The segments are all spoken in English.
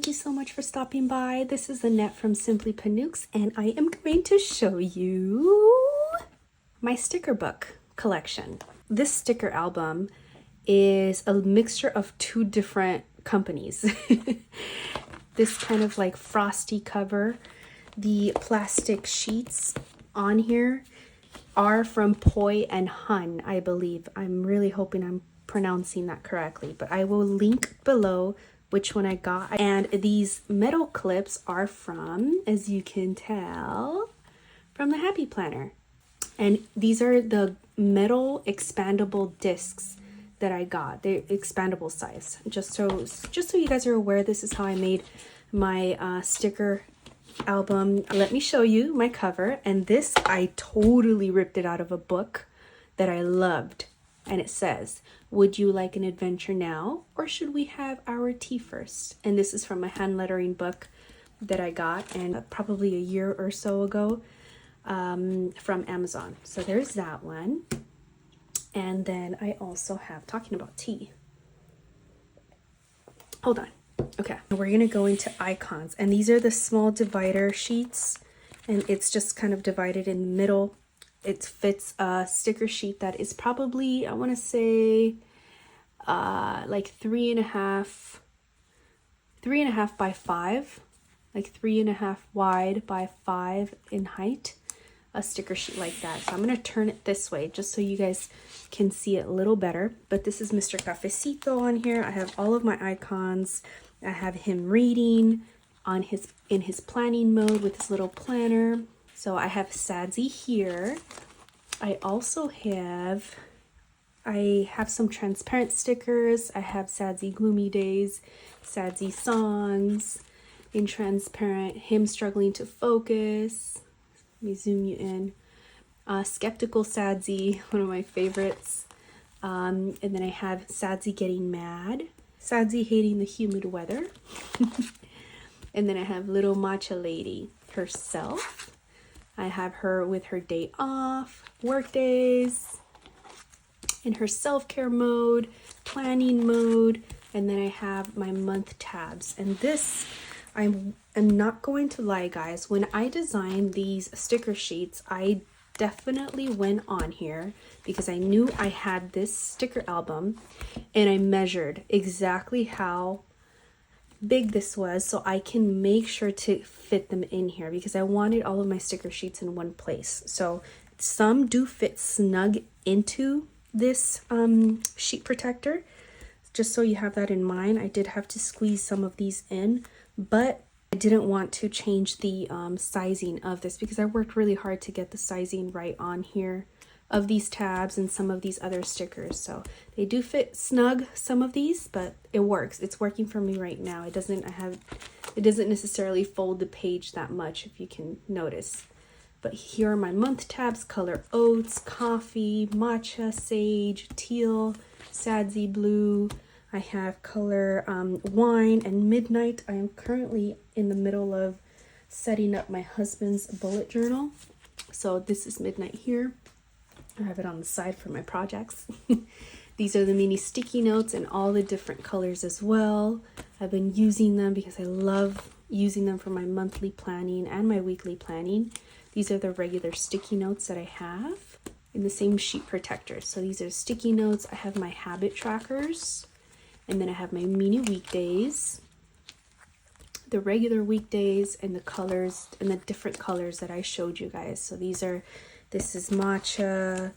Thank you so much for stopping by. This is Annette from Simply Panux, and I am going to show you my sticker book collection. This sticker album is a mixture of two different companies. This kind of like frosty cover. The plastic sheets on here are from Poi Hun, I believe. I'm really hoping I'm pronouncing that correctly, but I will link below which one I got. And these metal clips are from, as you can tell, from the Happy Planner. And these are the metal expandable discs that I got. They're expandable size. Just so you guys are aware, this is how I made my sticker album. Let me show you my cover. And this, I totally ripped it out of a book that I loved. And it says, "Would you like an adventure now, or should we have our tea first?" And this is from my hand lettering book that I got, and probably a year or so ago, from Amazon. So there's that one. And then I also have, talking about tea. Hold on. Okay, we're gonna go into icons, and these are the small divider sheets, and it's just kind of divided in the middle. It fits a sticker sheet that is probably, I want to say, like 3.5 by 5, like 3.5 wide by 5 in height. A sticker sheet like that. So I'm going to turn it this way just so you guys can see it a little better. But this is Mr. Cafecito on here. I have all of my icons. I have him reading on in his planning mode with his little planner. So I have Sadzi here. I also have some transparent stickers. I have Sadzi Gloomy Days, Sadzi Songs in transparent, him struggling to focus. Let me zoom you in. Skeptical Sadzi, one of my favorites. And then I have Sadzi Getting Mad, Sadzi Hating the Humid Weather. And then I have Little Matcha Lady herself. I have her with her day off, work days, in her self-care mode, planning mode, and then I have my month tabs. And this, I'm not going to lie, guys, when I designed these sticker sheets, I definitely went on here because I knew I had this sticker album, and I measured exactly how big this was so I can make sure to fit them in here, because I wanted all of my sticker sheets in one place. So some do fit snug into this sheet protector. Just so you have that in mind, I did have to squeeze some of these in, but I didn't want to change the sizing of this because I worked really hard to get the sizing right on here of these tabs and some of these other stickers. So they do fit snug, some of these, but it works. It's working for me right now. It doesn't necessarily fold the page that much, if you can notice. But here are my month tabs: color oats, coffee, matcha, sage, teal, Sadzi blue. I have color wine and midnight. I am currently in the middle of setting up my husband's bullet journal. So this is midnight here. I have it on the side for my projects. These are the mini sticky notes in all the different colors as well. I've been using them because I love using them for my monthly planning and my weekly planning. These are the regular sticky notes that I have in the same sheet protector. So these are sticky notes. I have my habit trackers, and then I have my mini weekdays, the regular weekdays, and the colors and the different colors that I showed you guys. So this is matcha,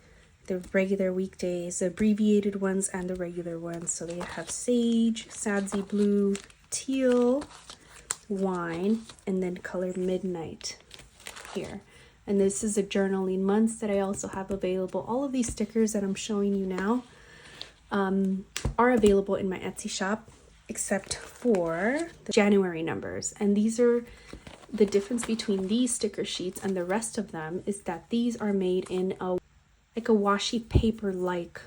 the regular weekdays, the abbreviated ones, and the regular ones. So they have sage, Sadzi blue, teal, wine, and then color midnight here. And this is the journaling months that I also have available. All of these stickers that I'm showing you now are available in my Etsy shop, except for the January numbers. And these are the difference between these sticker sheets and the rest of them, is that these are made in a washi paper like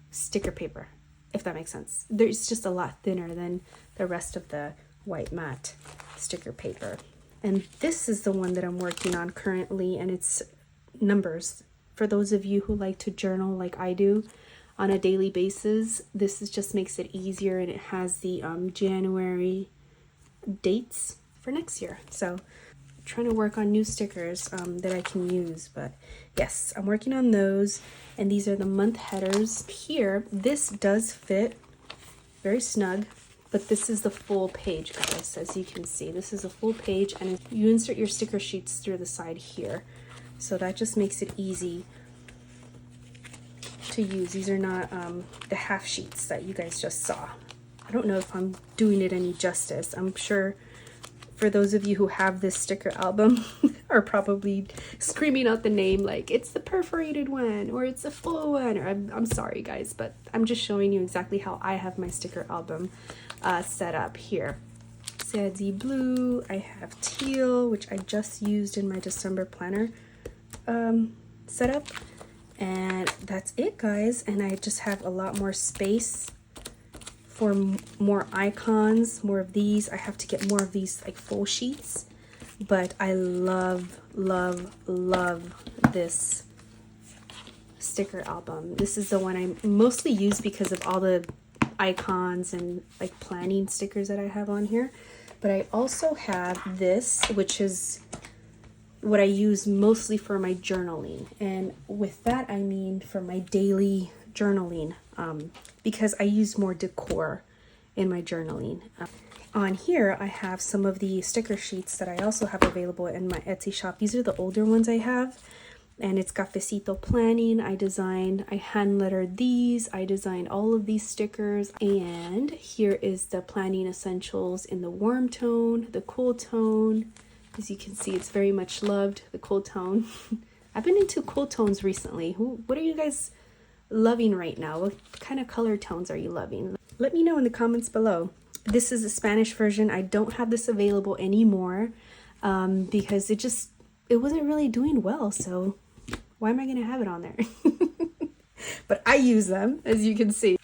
sticker paper, if that makes sense. It's just a lot thinner than the rest of the white matte sticker paper. And this is the one that I'm working on currently, and it's numbers. For those of you who like to journal like I do on a daily basis, this just makes it easier, and it has the January dates for next year. So trying to work on new stickers that I can use, but yes, I'm working on those. And these are the month headers. Here, this does fit very snug, but this is the full page, guys. As you can see, this is a full page, and you insert your sticker sheets through the side here, so that just makes it easy to use. These are not the half sheets that you guys just saw. I don't know if I'm doing it any justice. I'm sure for those of you who have this sticker album are probably screaming out the name like it's the perforated one or it's a full one, or I'm sorry guys, but I'm just showing you exactly how I have my sticker album set up here. Sandy blue, I have teal, which I just used in my December planner setup, and that's it guys. And I just have a lot more space for more icons, more of these. I have to get more of these like full sheets, but I love this sticker album. This is the one I mostly use because of all the icons and like planning stickers that I have on here. But I also have this, which is what I use mostly for my journaling, and with that I mean for my daily journaling, because I use more decor in my journaling. On here I have some of the sticker sheets that I also have available in my Etsy shop. These are the older ones I have, and it's Cafecito planning. I hand lettered these. I designed all of these stickers, and here is the planning essentials in the warm tone, the cool tone. As you can see, it's very much loved, the cool tone. I've been into cool tones recently. What are you guys loving right now? What kind of color tones are you loving? Let me know in the comments below. This is a Spanish version. I don't have this available anymore because it wasn't really doing well, so why am I gonna have it on there? But I use them, as you can see.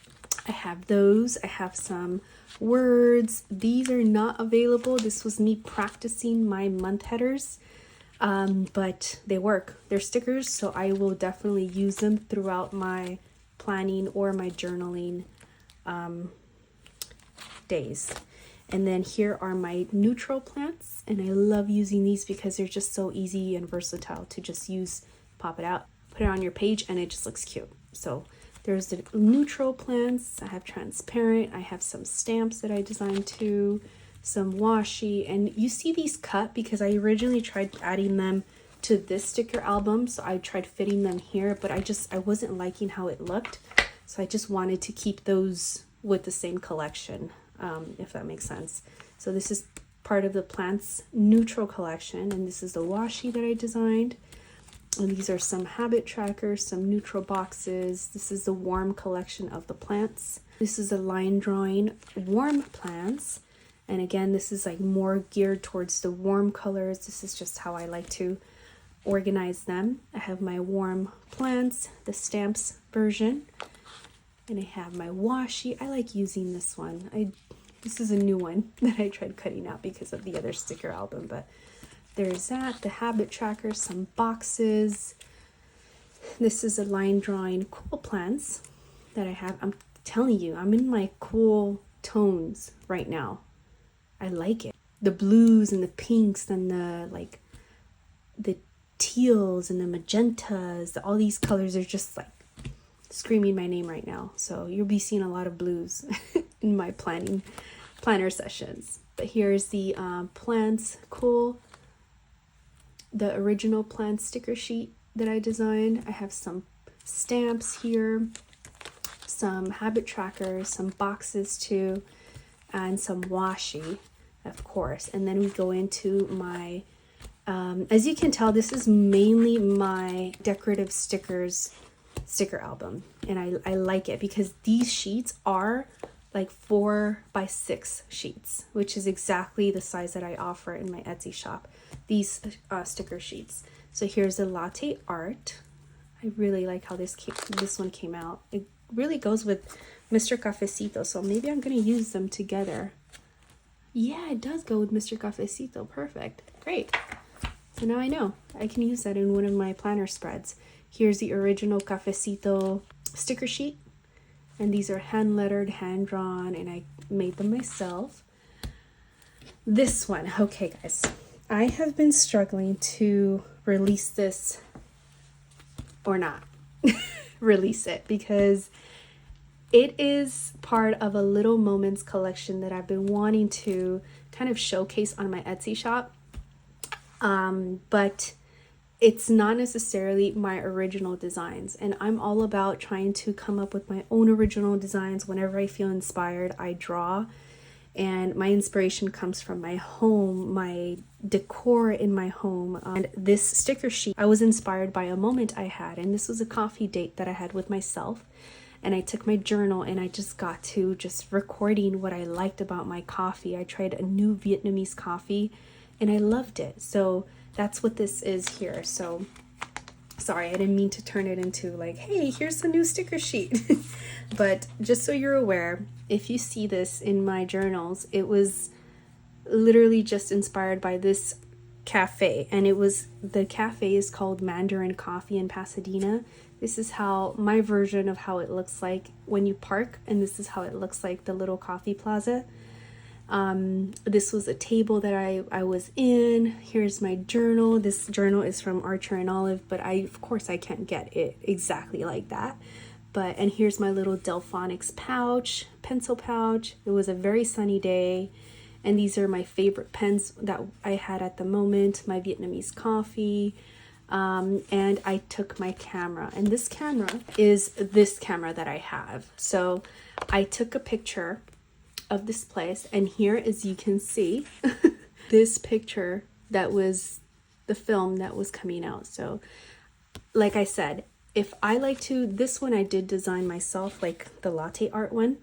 I have those. I have some words. These are not available. This was me practicing my month headers, but they work. They're stickers, so I will definitely use them throughout my planning or my journaling days. And then here are my neutral plants, and I love using these because they're just so easy and versatile to just use. Pop it out, put it on your page, and it just looks cute. So there's the neutral plants. I have transparent. I have some stamps that I designed too, some washi, and you see these cut because I originally tried adding them to this sticker album, so I tried fitting them here, but I wasn't liking how it looked, so I just wanted to keep those with the same collection, if that makes sense. So this is part of the plants neutral collection, and this is the washi that I designed. And these are some habit trackers, some neutral boxes. This is the warm collection of the plants. This is a line drawing warm plants. And again, this is like more geared towards the warm colors. This is just how I like to organize them. I have my warm plants, the stamps version. And I have my washi. I like using this one. This is a new one that I tried cutting out because of the other sticker album, but there's that, the habit tracker, some boxes. This is a line drawing cool plants that I have. I'm telling you, I'm in my cool tones right now. I like it. The blues and the pinks and the teals and the magentas, all these colors are just like screaming my name right now. So you'll be seeing a lot of blues in my planner sessions. But here's the plants, cool. The original plant sticker sheet that I designed. I have some stamps here, some habit trackers, some boxes too, and some washi, of course. And then we go into my, as you can tell, this is mainly my decorative stickers sticker album. And I like it because these sheets are like 4x6 sheets, which is exactly the size that I offer in my Etsy shop, these sticker sheets. So here's the latte art. I really like how this one came out. It really goes with Mr. Cafecito, so maybe I'm gonna use them together. Yeah, it does go with Mr. Cafecito. Perfect. Great. So now I know I can use that in one of my planner spreads. Here's the original Cafecito sticker sheet. And these are hand lettered, hand drawn, and I made them myself. This one. Okay, guys. I have been struggling to release this or not release it because it is part of a Little Moments collection that I've been wanting to kind of showcase on my Etsy shop. But it's not necessarily my original designs, and I'm all about trying to come up with my own original designs. Whenever I feel inspired, I draw, and my inspiration comes from my home, my decor in my home. And this sticker sheet, I was inspired by a moment I had, and this was a coffee date that I had with myself. And I took my journal and I just got to just recording what I liked about my coffee. I tried a new Vietnamese coffee and I loved it. So that's what this is here. So sorry, I didn't mean to turn it into like, hey, here's a new sticker sheet. But just so you're aware, if you see this in my journals, it was literally just inspired by this cafe. And the cafe is called Mandarin Coffee in Pasadena. This is how my version of how it looks like when you park, and this is how it looks like the little coffee plaza. This was a table that I was in. Here's my journal. This journal is from Archer and Olive, but of course I can't get it exactly like that. And here's my little Delphonics pouch, pencil pouch. It was a very sunny day, and these are my favorite pens that I had at the moment, my Vietnamese coffee. And I took my camera, and this camera is this camera that I have. So I took a picture of this place, and here, as you can see, this picture that was the film that was coming out. So like I said, if I like to, this one I did design myself, like the latte art one,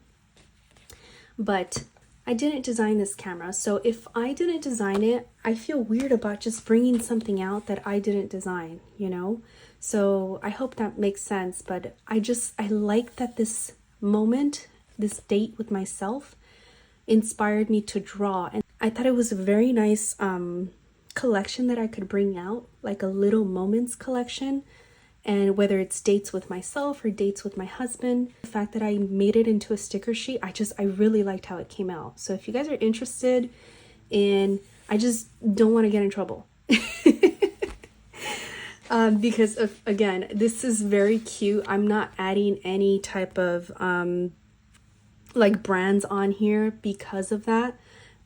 but I didn't design this camera. So if I didn't design it, I feel weird about just bringing something out that I didn't design, you know? So I hope that makes sense, but I like that this moment, this date with myself, inspired me to draw. And I thought it was a very nice collection that I could bring out, like a Little Moments collection. And whether it's dates with myself or dates with my husband, the fact that I made it into a sticker sheet, I really liked how it came out. So if you guys are interested in, I just don't want to get in trouble. Because again, this is very cute. I'm not adding any type of like brands on here because of that.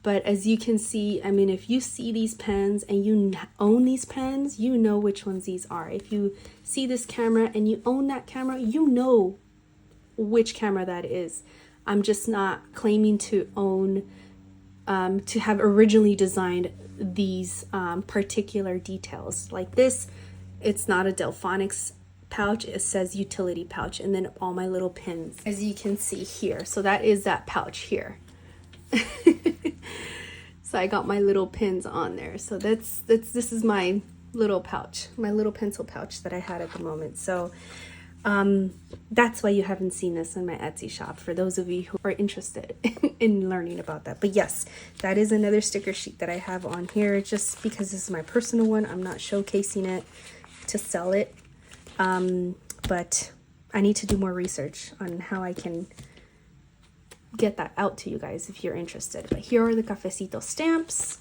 But as you can see, I mean, if you see these pens and you own these pens, you know which ones these are. If you see this camera and you own that camera, you know which camera that is. I'm just not claiming to own, to have originally designed these particular details. Like this, it's not a Delphonics pouch, it says utility pouch, and then all my little pins, as you can see here. So that is that pouch here. So I got my little pins on there. So this is my little pouch, my little pencil pouch that I had at the moment. So that's why you haven't seen this in my Etsy shop, for those of you who are interested in learning about that. But yes, that is another sticker sheet that I have on here, just because this is my personal one. I'm not showcasing it to sell it, but I need to do more research on how I can get that out to you guys if you're interested. But here are the cafecito stamps.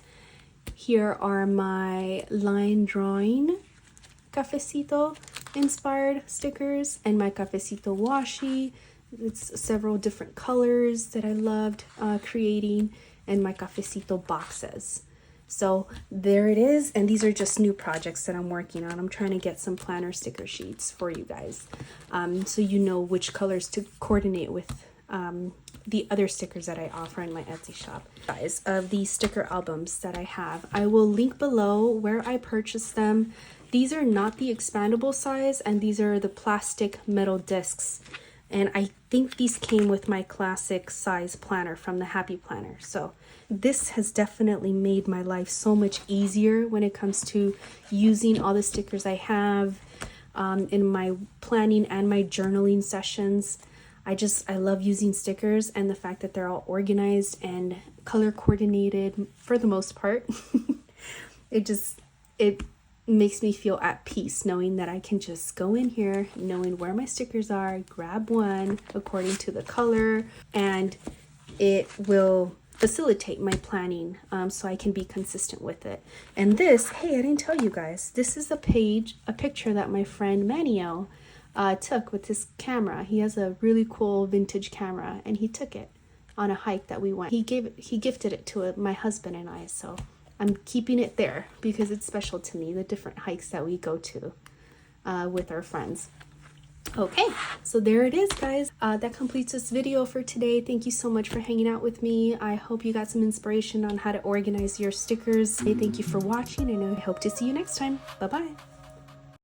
Here are my line drawing cafecito inspired stickers, and my cafecito washi. It's several different colors that I loved creating, and my cafecito boxes. So there it is, and these are just new projects that I'm working on. I'm trying to get some planner sticker sheets for you guys, so you know which colors to coordinate with the other stickers that I offer in my Etsy shop. Guys, of the sticker albums that I have, I will link below where I purchased them. These are not the expandable size, and these are the plastic metal discs. And I think these came with my classic size planner from the Happy Planner. So this has definitely made my life so much easier when it comes to using all the stickers I have in my planning and my journaling sessions. I love using stickers, and the fact that they're all organized and color coordinated for the most part. It makes me feel at peace knowing that I can just go in here, knowing where my stickers are, grab one according to the color, and it will facilitate my planning so I can be consistent with it. And this, hey, I didn't tell you guys, this is a picture that my friend Manio took with his camera. He has a really cool vintage camera, and he took it on a hike that we went. He gifted it to my husband and I, so I'm keeping it there because it's special to me, the different hikes that we go to with our friends. Okay, so there it is, guys. That completes this video for today. Thank you so much for hanging out with me. I hope you got some inspiration on how to organize your stickers. Thank you for watching, and I hope to see you next time. Bye-bye.